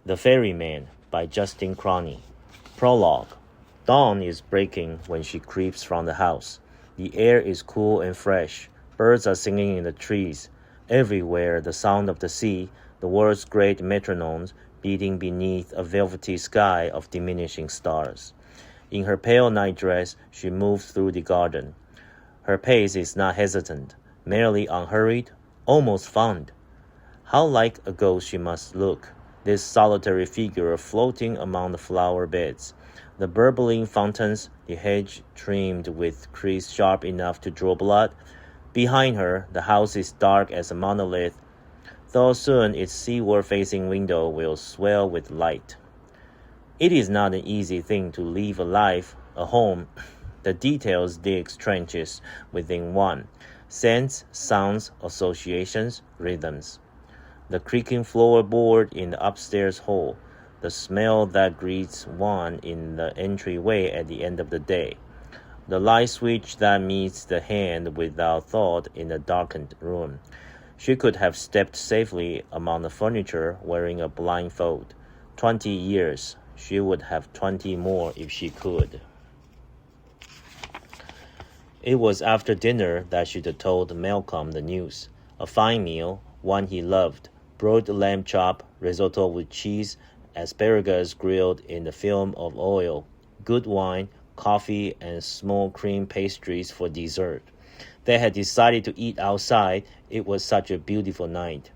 The Ferryman by Justin Cronin. Prologue. Dawn is breaking when she creeps from the house. The air is cool and fresh. Birds are singing in the trees. Everywhere the sound of the sea, the world's great metronomes, beating beneath a velvety sky of diminishing stars. In her pale nightdress, she moves through the garden. Her pace is not hesitant, merely unhurried, almost fond. How like a ghost she must look, this solitary figure floating among the flower beds, the burbling fountains, the hedge trimmed with trees sharp enough to draw blood. Behind her, the house is dark as a monolith, though soon its seaward-facing window will swell with light. It is not an easy thing to leave a life, a home. The details dig trenches within one. Scents, sounds, associations, rhythms. The creaking floorboard in the upstairs hall, the smell that greets one in the entryway at the end of the day, the light switch that meets the hand without thought in a darkened room. She could have stepped safely among the furniture wearing a blindfold. 20 years. She would have 20 more if she could. It was after dinner that she had told Malcolm the news. A fine meal, one he loved. Broiled lamb chop, risotto with cheese, asparagus grilled in the film of oil, good wine, coffee, and small cream pastries for dessert. They had decided to eat outside. It was such a beautiful night.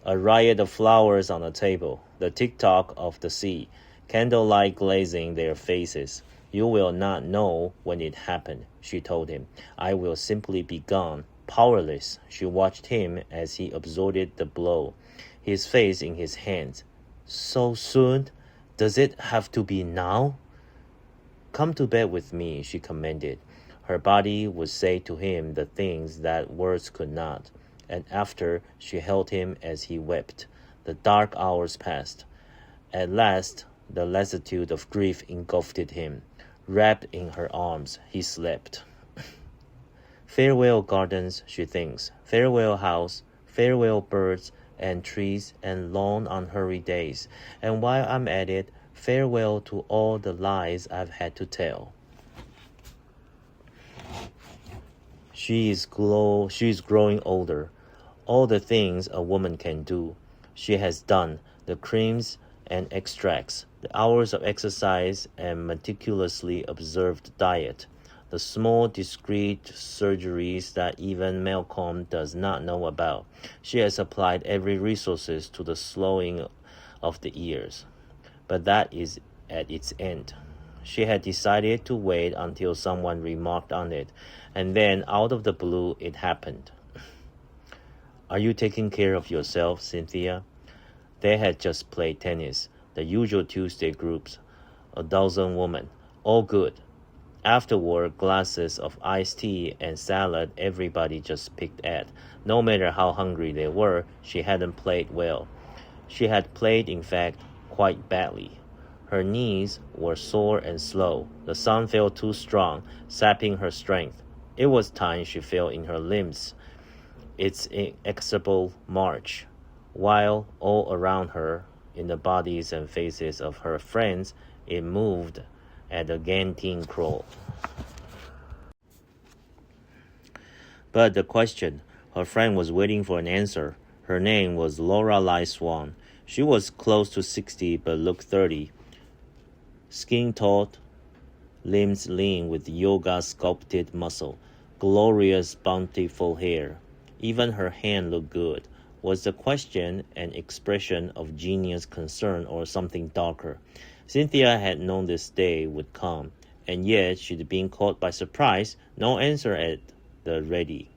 A riot of flowers on the table, the tick-tock of the sea, candlelight glazing their faces. You will not know when it happened, she told him. I will simply be gone, powerless. She watched him as he absorbed the blow, his face in his hands. So soon? Does it have to be now? Come to bed with me, she commanded. Her body would say to him the things that words could not. And after, she held him as he wept. The dark hours passed. At last, the lassitude of grief engulfed him. Wrapped in her arms, he slept. Farewell gardens, she thinks. Farewell house. Farewell birds and trees and long unhurried days. And while I'm at it, farewell to all the lies I've had to tell. She's growing older. All the things a woman can do, she has done. The creams and extracts, the hours of exercise and meticulously observed diet, the small, discreet surgeries that even Malcolm does not know about. She has applied every resources to the slowing of the years. But that is at its end. She had decided to wait until someone remarked on it, and then out of the blue it happened. Are you taking care of yourself, Cynthia? They had just played tennis, the usual Tuesday groups, a dozen women, all good. Afterward, glasses of iced tea and salad everybody just picked at. No matter how hungry they were, she hadn't played well. She had played, in fact, quite badly. Her knees were sore and slow. The sun felt too strong, sapping her strength. It was time she felt in her limbs its inexorable march, while all around her, in the bodies and faces of her friends, it moved at a gaining crawl. But the question, her friend was waiting for an answer. Her name was Lorelei Swan. She was close to 60 but looked 30. Skin taut, limbs lean with yoga sculpted muscle, glorious bountiful hair. Even her hand looked good. Was the question an expression of genius concern or something darker? Cynthia had known this day would come, and yet she'd been caught by surprise, no answer at the ready.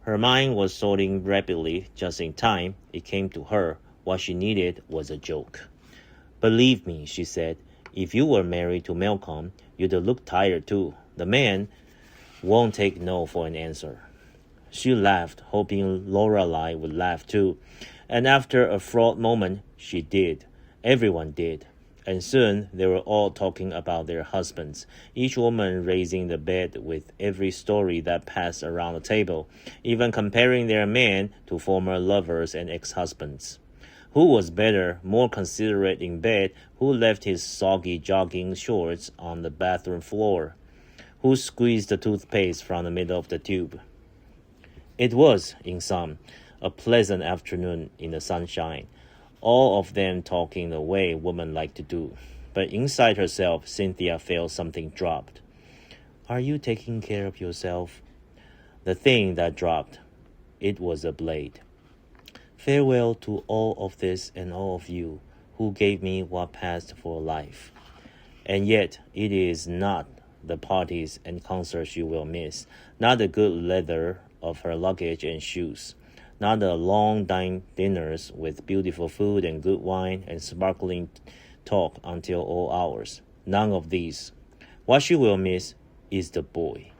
Her mind was sorting rapidly. Just in time, it came to her. What she needed was a joke. Believe me, she said, if you were married to Malcolm, you'd look tired too. The man won't take no for an answer. She laughed, hoping Lorelei would laugh too, and after a fraught moment, she did. Everyone did. And soon they were all talking about their husbands, each woman raising the bed with every story that passed around the table, even comparing their men to former lovers and ex-husbands. Who was better, more considerate in bed? Who left his soggy jogging shorts on the bathroom floor? Who squeezed the toothpaste from the middle of the tube? It was, in sum, a pleasant afternoon in the sunshine, all of them talking the way women like to do. But inside herself, Cynthia felt something dropped. Are you taking care of yourself? The thing that dropped, it was a blade. Farewell to all of this and all of you who gave me what passed for life. And yet it is not the parties and concerts you will miss, not the good leather of her luggage and shoes, not the long dinners with beautiful food and good wine and sparkling talk until all hours. None of these. What she will miss is the boy.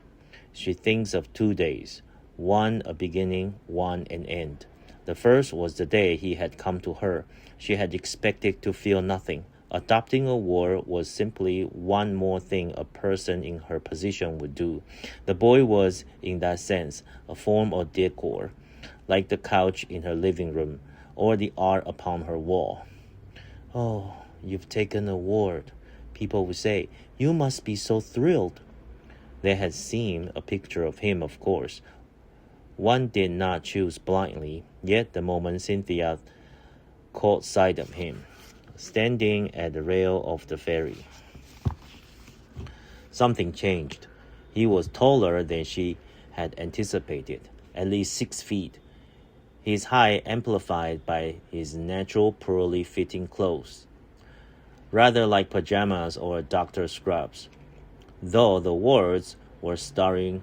She thinks of 2 days, one a beginning, one an end. The first was the day he had come to her. She had expected to feel nothing. Adopting a ward was simply one more thing a person in her position would do. The boy was, in that sense, a form of decor, like the couch in her living room or the art upon her wall. Oh, you've taken a ward, people would say. You must be so thrilled. They had seen a picture of him, of course. One did not choose blindly, yet the moment Cynthia caught sight of him, standing at the rail of the ferry, something changed. He was taller than she had anticipated, at least 6 feet. His height amplified by his natural poorly fitting clothes, rather like pajamas or doctor's scrubs, though the words were staring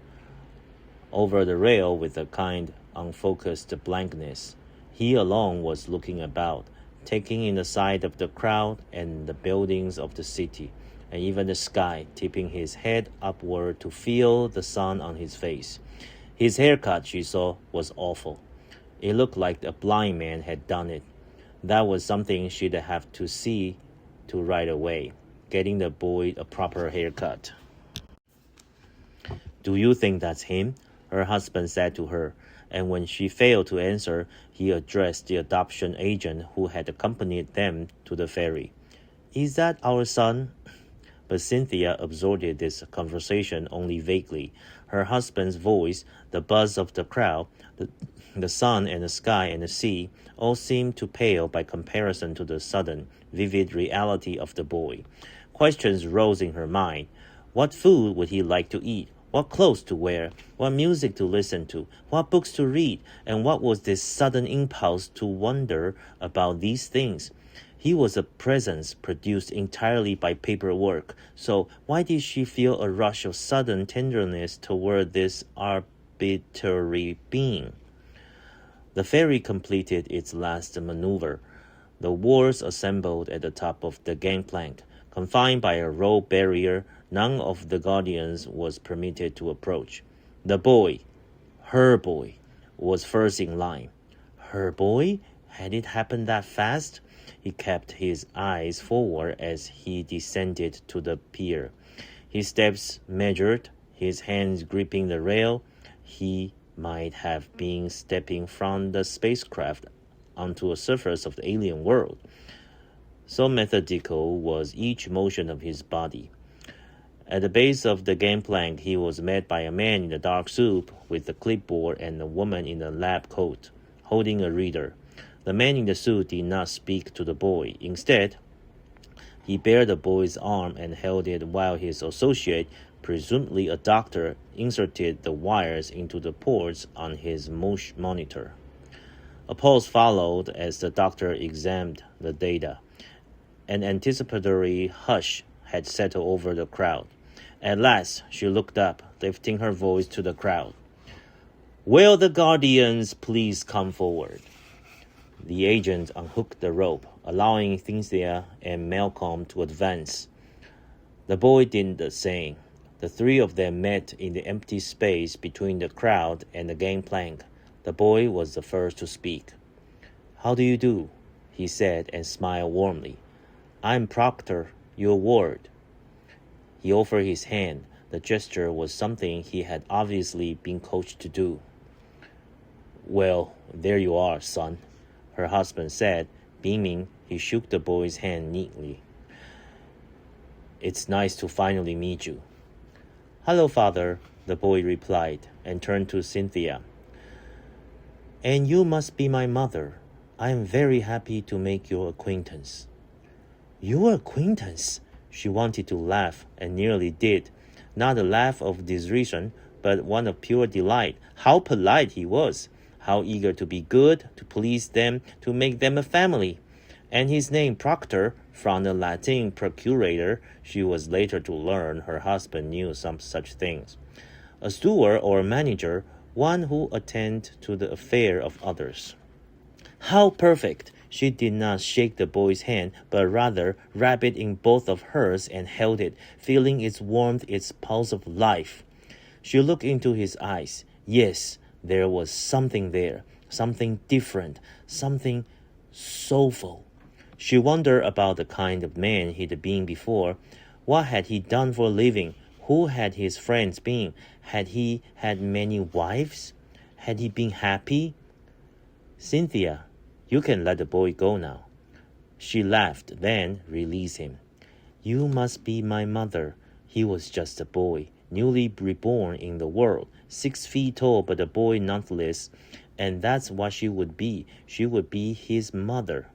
over the rail with a kind, unfocused blankness. He alone was looking about, taking in the sight of the crowd and the buildings of the city, and even the sky, tipping his head upward to feel the sun on his face. His haircut, she saw, was awful. It looked like a blind man had done it. That was something she'd have to see to right away, getting the boy a proper haircut. Do you think that's him? Her husband said to her, and when she failed to answer, he addressed the adoption agent who had accompanied them to the ferry. Is that our son? But Cynthia absorbed this conversation only vaguely. Her husband's voice, the buzz of the crowd, the sun and the sky and the sea, all seemed to pale by comparison to the sudden, vivid reality of the boy. Questions rose in her mind. What food would he like to eat? What clothes to wear? What music to listen to? What books to read? And what was this sudden impulse to wonder about these things? He was a presence produced entirely by paperwork, so why did she feel a rush of sudden tenderness toward this arbitrary being? The ferry completed its last maneuver. The wards assembled at the top of the gangplank. Confined by a rope barrier, none of the guardians was permitted to approach. The boy, her boy, was first in line. Her boy? Had it happened that fast? He kept his eyes forward as he descended to the pier. His steps measured, his hands gripping the rail. He might have been stepping from the spacecraft onto a surface of the alien world. So methodical was each motion of his body. At the base of the gangplank, he was met by a man in a dark suit with a clipboard and a woman in a lab coat, holding a reader. The man in the suit did not speak to the boy. Instead, he bared the boy's arm and held it while his associate, presumably a doctor, inserted the wires into the ports on his monitor. A pause followed as the doctor examined the data. An anticipatory hush had settled over the crowd. At last, she looked up, lifting her voice to the crowd. Will the guardians please come forward? The agent unhooked the rope, allowing Cynthia and Malcolm to advance. The boy did the same. The three of them met in the empty space between the crowd and the gangplank. The boy was the first to speak. How do you do? He said and smiled warmly. I'm Proctor, your ward. He offered his hand. The gesture was something he had obviously been coached to do. Well, there you are, son, her husband said, Beaming, he shook the boy's hand neatly. "It's nice to finally meet you." "Hello, father," the boy replied, and turned to Cynthia. "And you must be my mother. I am very happy to make your acquaintance." "Your acquaintance?" She wanted to laugh, and nearly did. Not a laugh of derision, but one of pure delight. How polite he was! How eager to be good, to please them, to make them a family! And his name Proctor, from the Latin procurator, she was later to learn her husband knew some such things. A steward or manager, one who attended to the affair of others. How perfect! She did not shake the boy's hand, but rather wrapped it in both of hers and held it, feeling its warmth, its pulse of life. She looked into his eyes. Yes, there was something there, something different, something soulful. She wondered about the kind of man he'd been before. What had he done for a living? Who had his friends been? Had he had many wives? Had he been happy? "Cynthia, you can let the boy go now." She laughed, then released him. "You must be my mother." He was just a boy, newly reborn in the world, 6 feet tall, but a boy nonetheless. And that's what she would be. She would be his mother.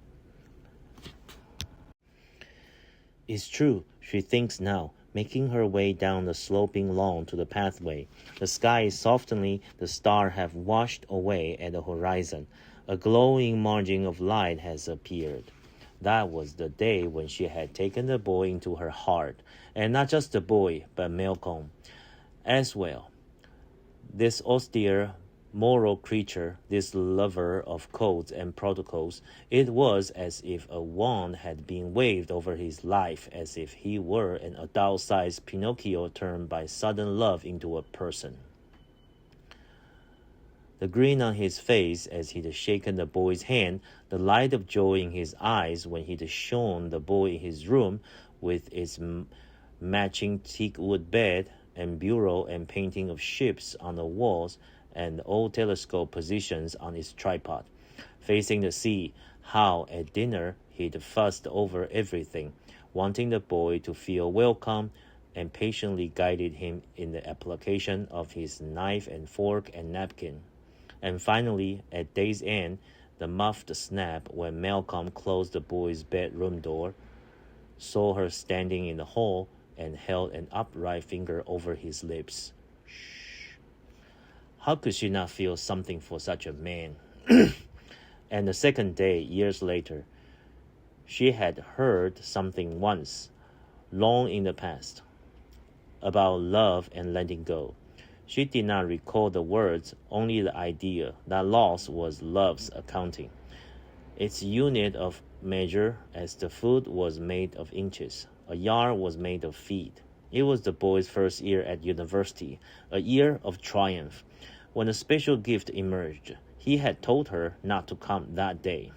It's true, she thinks now, making her way down the sloping lawn to the pathway. The sky is softening, the stars have washed away at the horizon. A glowing margin of light has appeared. That was the day when she had taken the boy into her heart, and not just the boy, but Malcolm as well. This austere, moral creature, this lover of codes and protocols, it was as if a wand had been waved over his life, as if he were an adult-sized Pinocchio turned by sudden love into a person. The grin on his face as he'd shaken the boy's hand, the light of joy in his eyes when he'd shown the boy in his room with its matching teakwood bed and bureau and painting of ships on the walls and old telescope positions on its tripod, facing the sea, how at dinner he'd fussed over everything, wanting the boy to feel welcome, and patiently guided him in the application of his knife and fork and napkin. And finally, at day's end, the muffled snap when Malcolm closed the boy's bedroom door, saw her standing in the hall, and held an upright finger over his lips. Shh. How could she not feel something for such a man? And the second day, years later, she had heard something once, long in the past, about love and letting go. She did not recall the words, only the idea that loss was love's accounting. Its unit of measure as the foot was made of inches, a yard was made of feet. It was the boy's first year at university, a year of triumph. When a special gift emerged, he had told her not to come that day.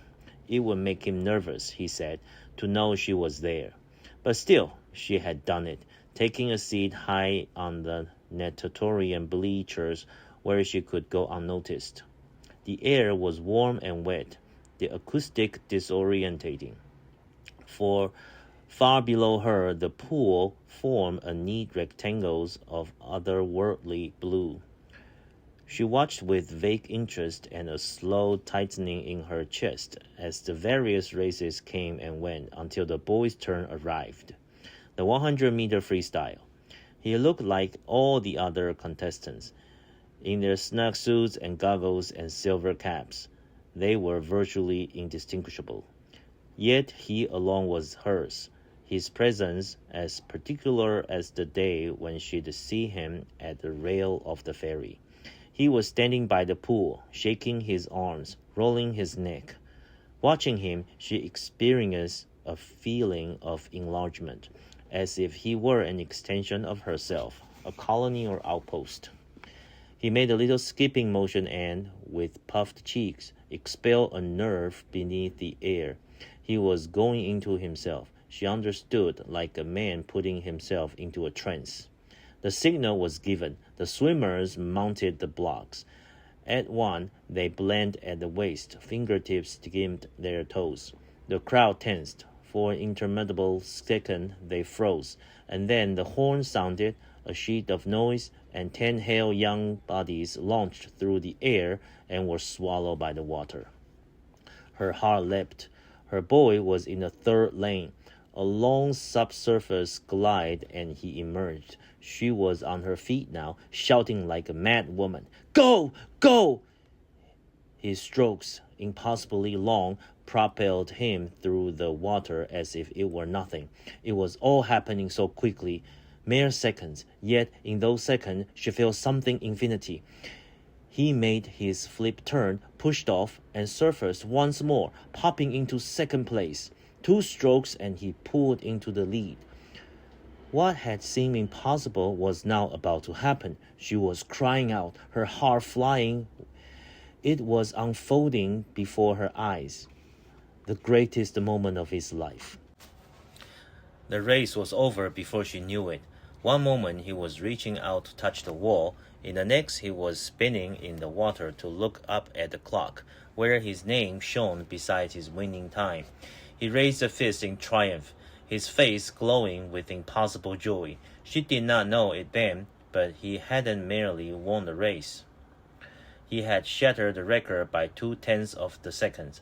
It would make him nervous, he said, to know she was there. But still, she had done it, taking a seat high on the natatorium bleachers where she could go unnoticed. The air was warm and wet, the acoustic disorientating. For far below her, the pool formed a neat rectangle of otherworldly blue. She watched with vague interest and a slow tightening in her chest as the various races came and went until the boy's turn arrived. The 100-meter freestyle. He looked like all the other contestants, in their snug suits and goggles and silver caps. They were virtually indistinguishable. Yet he alone was hers, his presence as particular as the day when she'd see him at the rail of the ferry. He was standing by the pool, shaking his arms, rolling his neck. Watching him, she experienced a feeling of enlargement, as if he were an extension of herself, a colony or outpost. He made a little skipping motion and, with puffed cheeks, expelled a nerve beneath the air. He was going into himself. She understood, like a man putting himself into a trance. The signal was given. The swimmers mounted the blocks. At one, they blended at the waist. Fingertips skimmed their toes. The crowd tensed. For an interminable second they froze, and then the horn sounded, a sheet of noise, and 10 hale young bodies launched through the air and were swallowed by the water. Her heart leapt. Her boy was in the third lane. A long subsurface glide and he emerged. She was on her feet now, shouting like a mad woman. Go! Go! His strokes, impossibly long, propelled him through the water as if it were nothing. It was all happening so quickly, mere seconds, yet in those seconds she felt something infinity. He made his flip turn, pushed off, and surfaced once more, popping into second place. 2 strokes and he pulled into the lead. What had seemed impossible was now about to happen. She was crying out, her heart flying. It was unfolding before her eyes. The greatest moment of his life. The race was over before she knew it. One moment he was reaching out to touch the wall. In the next he was spinning in the water to look up at the clock, where his name shone beside his winning time. He raised a fist in triumph, his face glowing with impossible joy. She did not know it then, but he hadn't merely won the race. He had shattered the record by 2/10 of the second.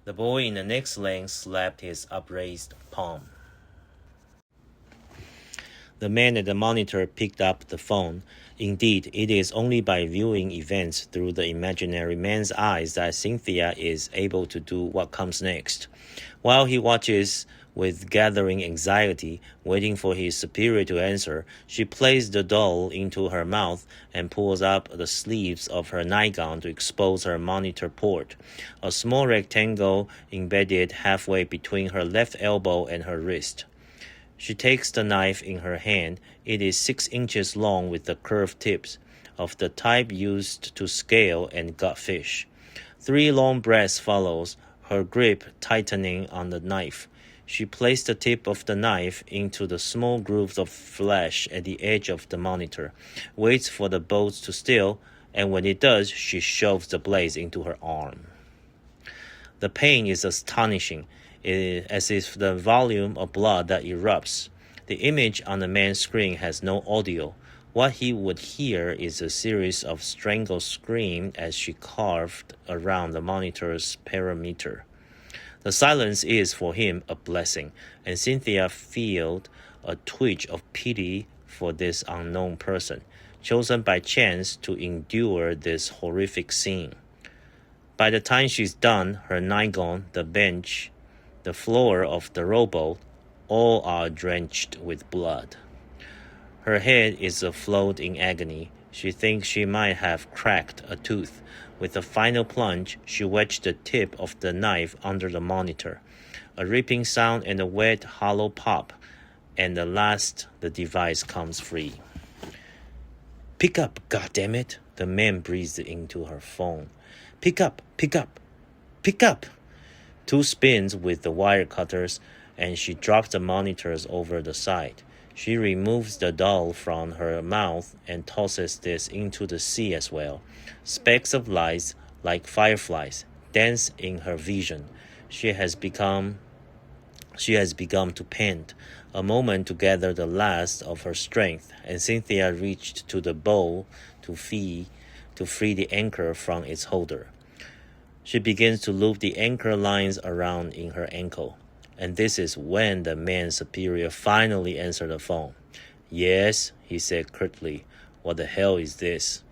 The boy in the next lane slapped his upraised palm. The man at the monitor picked up the phone. Indeed, it is only by viewing events through the imaginary man's eyes that Cynthia is able to do what comes next. While he watches with gathering anxiety, waiting for his superior to answer, she places the doll into her mouth and pulls up the sleeves of her nightgown to expose her monitor port, a small rectangle embedded halfway between her left elbow and her wrist. She takes the knife in her hand. It is 6 inches long with the curved tips, of the type used to scale and gut fish. 3 long breaths follows, her grip tightening on the knife. She placed the tip of the knife into the small grooves of flesh at the edge of the monitor, waits for the bolt to still, and when it does, she shoves the blade into her arm. The pain is astonishing, as if the volume of blood that erupts. The image on the man's screen has no audio. What he would hear is a series of strangled screams as she carved around the monitor's perimeter. The silence is, for him, a blessing, and Cynthia felt a twitch of pity for this unknown person, chosen by chance to endure this horrific scene. By the time she's done, her nightgown, the bench, the floor of the rowboat, all are drenched with blood. Her head is afloat in agony. She thinks she might have cracked a tooth. With a final plunge, she wedged the tip of the knife under the monitor. A ripping sound and a wet, hollow pop, and at last the device comes free. Pick up, goddammit, the man breathed into her phone. Pick up, pick up, pick up. 2 spins with the wire cutters, and she drops the monitors over the side. She removes the doll from her mouth and tosses this into the sea as well. Specks of light, like fireflies, dance in her vision. She has begun to pant, a moment to gather the last of her strength, and Cynthia reached to the bow to free the anchor from its holder. She begins to loop the anchor lines around in her ankle. And this is when the man's superior finally answered the phone. Yes, he said curtly. What the hell is this?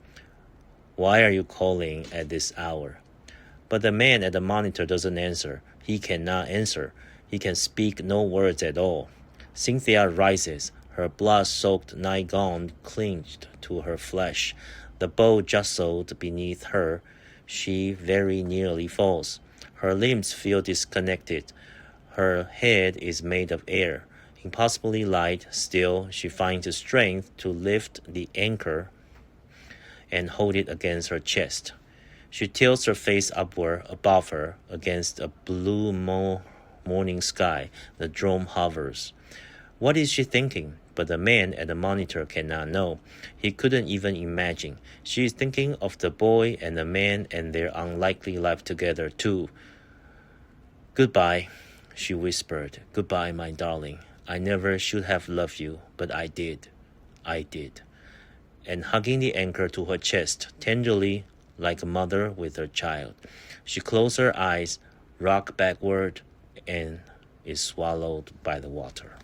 Why are you calling at this hour? But the man at the monitor doesn't answer. He cannot answer. He can speak no words at all. Cynthia rises, her blood-soaked nightgown clinged to her flesh. The bow jostled beneath her. She very nearly falls. Her limbs feel disconnected. Her head is made of air. Impossibly light, still she finds the strength to lift the anchor and hold it against her chest. She tilts her face upward above her against a blue morning sky. The drone hovers. What is she thinking? But the man at the monitor cannot know. He couldn't even imagine. She is thinking of the boy and the man and their unlikely life together too. Goodbye, she whispered. Goodbye, my darling. I never should have loved you, but I did. I did. And hugging the anchor to her chest, tenderly, like a mother with her child, she closed her eyes, rocked backward, and is swallowed by the water.